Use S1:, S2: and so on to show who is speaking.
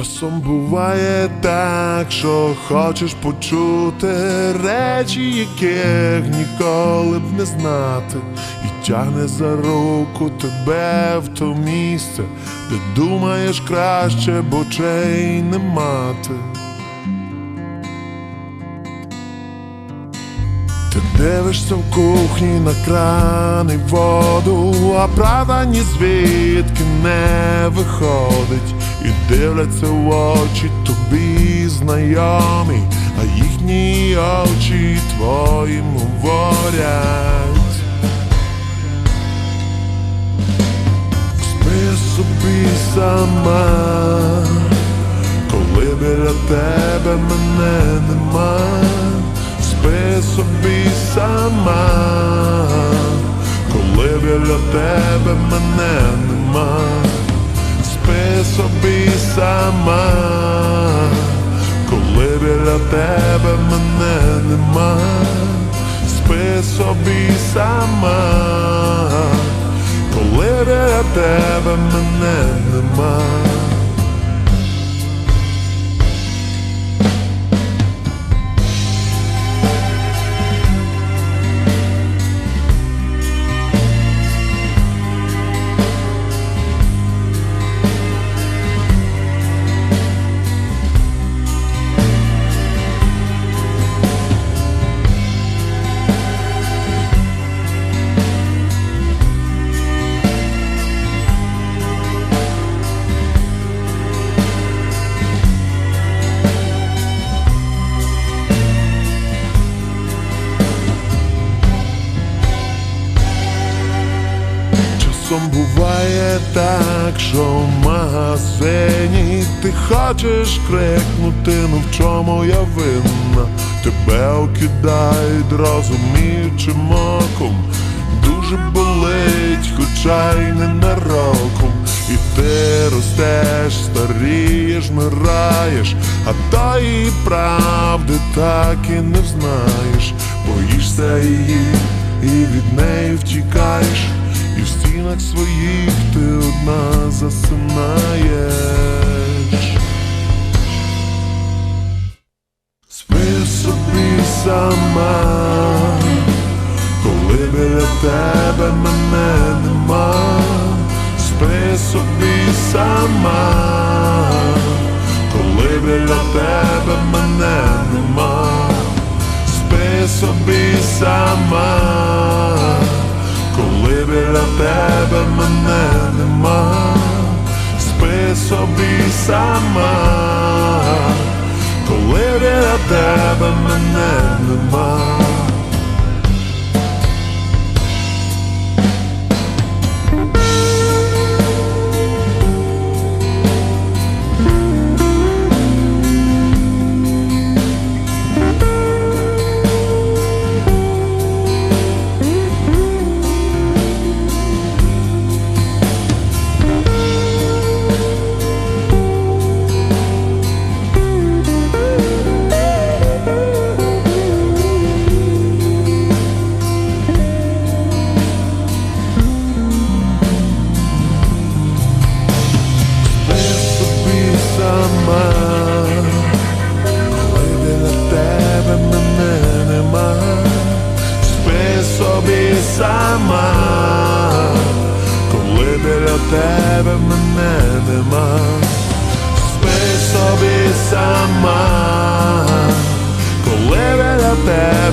S1: Часом буває так, що хочеш почути речі, яких ніколи б не знати, і тягне за руку тебе в то місце, де думаєш краще, б очей не мати. Ти дивишся в кухні на кран і воду, а правда ні звідки не виходить. І дивляться в очі тобі знайомі, а їхні очі твої говорять. Спи собі сама, коли біля тебе мене нема. Спи собі сама, коли біля тебе мене нема. Спи собі сама, коли біля тебе мене нема. Спи собі сама, коли біля тебе мене нема. Часом буває так, що в магазині ти хочеш крикнути, ну в чому я винна. Тебе окидають розуміючим оком, дуже болить, хоча й ненароком. І ти ростеш, старієш, вмираєш, а тої правди так і не знаєш. Боїшся її і від неї втікаєш, і в стінах своїх ти одна засинаєш. Спи собі сама, коли біля тебе мене нема. Спи собі сама, коли біля тебе мене нема. Спи собі сама, коли біля тебе мене нема. Спи собі сама, коли біля тебе мене нема. Сама, коли біля тебе мене нема. Спи собі сама, коли біля тебе